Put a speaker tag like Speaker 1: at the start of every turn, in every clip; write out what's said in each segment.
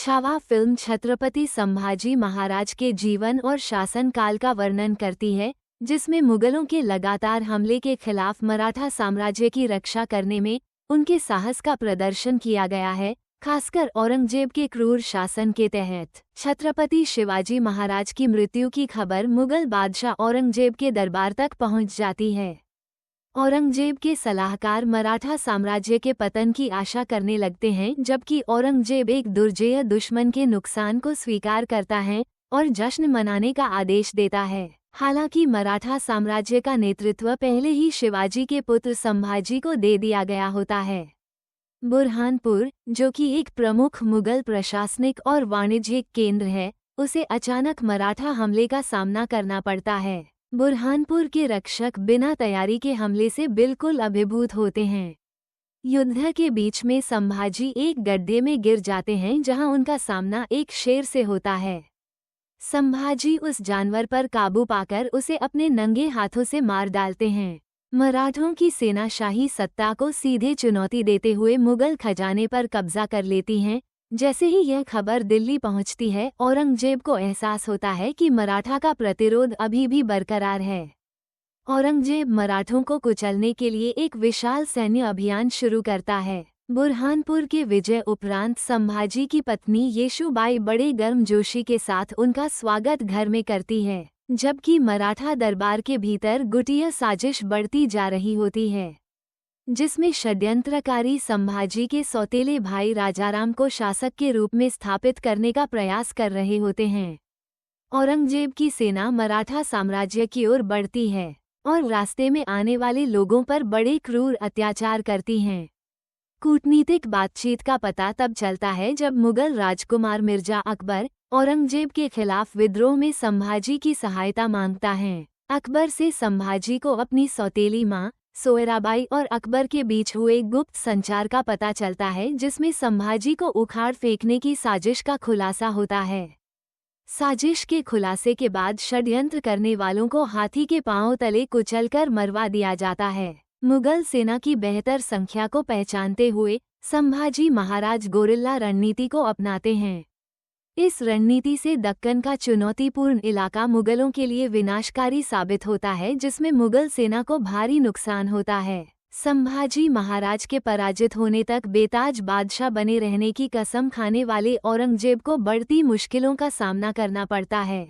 Speaker 1: Chhaava film Chhatrapati Sambhaji Maharaj के जीवन और शासनकाल का वर्णन करती है, जिसमें मुगलों के लगातार हमले के खिलाफ मराठा साम्राज्य की रक्षा करने में उनके साहस का प्रदर्शन किया गया है, खासकर औरंगजेब के क्रूर शासन के तहत। छत्रपति शिवाजी महाराज की मृत्यु की खबर मुगल बादशाह औरंगजेब के दरबार तक पहुंच जाती है। औरंगजेब के सलाहकार मराठा साम्राज्य के पतन की आशा करने लगते हैं, जबकि औरंगजेब एक दुर्जेय दुश्मन के नुकसान को स्वीकार करता है और जश्न मनाने का आदेश देता है। हालांकि मराठा साम्राज्य का नेतृत्व पहले ही शिवाजी के पुत्र संभाजी को दे दिया गया होता है। बुरहानपुर, जो कि एक प्रमुख मुगल प्रशासनिक और वाणिज्यिक केंद्र है, उसे अचानक मराठा हमले का सामना करना पड़ता है। बुरहानपुर के रक्षक बिना तैयारी के हमले से बिल्कुल अभिभूत होते हैं। युद्ध के बीच में संभाजी एक गड्ढे में गिर जाते हैं, जहां उनका सामना एक शेर से होता है। संभाजी उस जानवर पर काबू पाकर उसे अपने नंगे हाथों से मार डालते हैं। मराठों की सेना शाही सत्ता को सीधे चुनौती देते हुए मुगल खजाने पर कब्जा कर लेती हैं। जैसे ही यह खबर दिल्ली पहुंचती है, औरंगजेब को एहसास होता है कि मराठा का प्रतिरोध अभी भी बरकरार है। औरंगजेब मराठों को कुचलने के लिए एक विशाल सैन्य अभियान शुरू करता है। बुरहानपुर के विजय उपरांत संभाजी की पत्नी येशुबाई बड़े गर्मजोशी के साथ उनका स्वागत घर में करती है, जबकि मराठा दरबार के भीतर गुटिया साजिश बढ़ती जा रही होती है, जिसमें षड्यंत्रकारी संभाजी के सौतेले भाई राजाराम को शासक के रूप में स्थापित करने का प्रयास कर रहे होते हैं। औरंगजेब की सेना मराठा साम्राज्य की ओर बढ़ती है और रास्ते में आने वाले लोगों पर बड़े क्रूर अत्याचार करती हैं। कूटनीतिक बातचीत का पता तब चलता है जब मुगल राजकुमार मिर्जा अकबर औरंगजेब के खिलाफ विद्रोह में संभाजी की सहायता मांगता है। अकबर से संभाजी को अपनी सौतेली मां सोयराबाई और अकबर के बीच हुए गुप्त संचार का पता चलता है, जिसमें संभाजी को उखाड़ फेंकने की साजिश का खुलासा होता है। साजिश के खुलासे के बाद षड्यंत्र करने वालों को हाथी के पांवों तले कुचलकर मरवा दिया जाता है। मुगल सेना की बेहतर संख्या को पहचानते हुए संभाजी महाराज गोरिल्ला रणनीति को अपनाते हैं। इस रणनीति से दक्कन का चुनौतीपूर्ण इलाका मुगलों के लिए विनाशकारी साबित होता है, जिसमें मुगल सेना को भारी नुकसान होता है। संभाजी महाराज के पराजित होने तक बेताज बादशाह बने रहने की कसम खाने वाले औरंगजेब को बढ़ती मुश्किलों का सामना करना पड़ता है।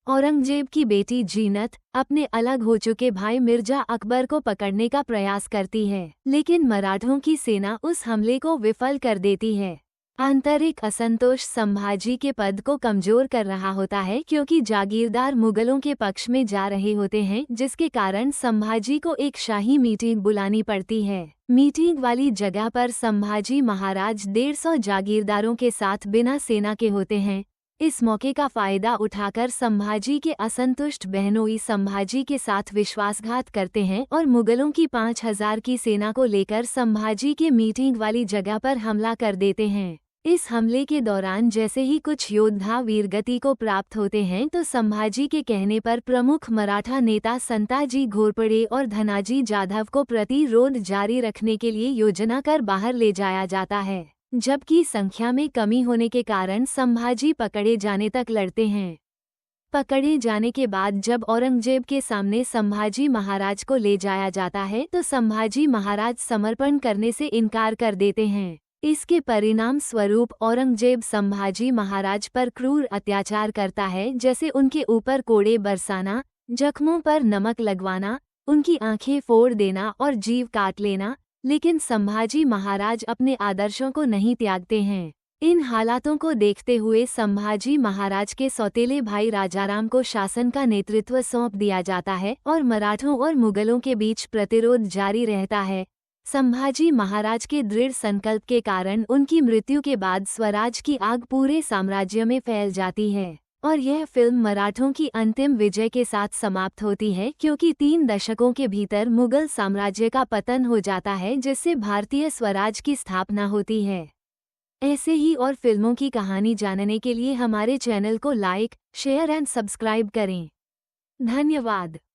Speaker 1: औरंगजेब की बेटी जीनत अपने अलग हो चुके भाई मिर्जा अकबर को पकड़ने का प्रयास करती है, लेकिन मराठों की सेना उस हमले को विफल कर देती है। आंतरिक असंतोष संभाजी के पद को कमजोर कर रहा होता है, क्योंकि जागीरदार मुगलों के पक्ष में जा रहे होते हैं, जिसके कारण संभाजी को एक शाही मीटिंग बुलानी पड़ती है। मीटिंग वाली जगह पर संभाजी महाराज 150 जागीरदारों के साथ बिना सेना के होते हैं। इस मौके का फायदा उठाकर संभाजी के असंतुष्ट बहनोई संभाजी के साथ विश्वासघात करते हैं और मुगलों की 5000 की सेना को लेकर संभाजी के मीटिंग वाली जगह पर हमला कर देते हैं। इस हमले के दौरान जैसे ही कुछ योद्धा वीरगति को प्राप्त होते हैं, तो संभाजी के कहने पर प्रमुख मराठा नेता संताजी घोरपड़े और धनाजी जाधव को प्रतिरोध जारी रखने के लिए योजना कर बाहर ले जाया जाता है, जबकि संख्या में कमी होने के कारण संभाजी पकड़े जाने तक लड़ते हैं। पकड़े जाने के बाद जब औरंगजेब के सामने संभाजी महाराज को ले जाया जाता है, तो संभाजी महाराज समर्पण करने से इनकार कर देते हैं। इसके परिणाम स्वरूप औरंगजेब संभाजी महाराज पर क्रूर अत्याचार करता है, जैसे उनके ऊपर कोड़े बरसाना, जख्मों पर नमक लगवाना, उनकी आंखें फोड़ देना और जीव काट लेना। लेकिन संभाजी महाराज अपने आदर्शों को नहीं त्यागते हैं। इन हालातों को देखते हुए संभाजी महाराज के सौतेले भाई राजाराम को शासन का नेतृत्व सौंप दिया जाता है और मराठों और मुगलों के बीच प्रतिरोध जारी रहता है। संभाजी महाराज के दृढ़ संकल्प के कारण उनकी मृत्यु के बाद स्वराज की आग पूरे साम्राज्य में फैल जाती है और यह फिल्म मराठों की अंतिम विजय के साथ समाप्त होती है, क्योंकि 3 दशकों के भीतर मुगल साम्राज्य का पतन हो जाता है, जिससे भारतीय स्वराज की स्थापना होती है। ऐसे ही और फिल्मों की कहानी जानने के लिए हमारे चैनल को लाइक, शेयर एंड सब्सक्राइब करें। धन्यवाद।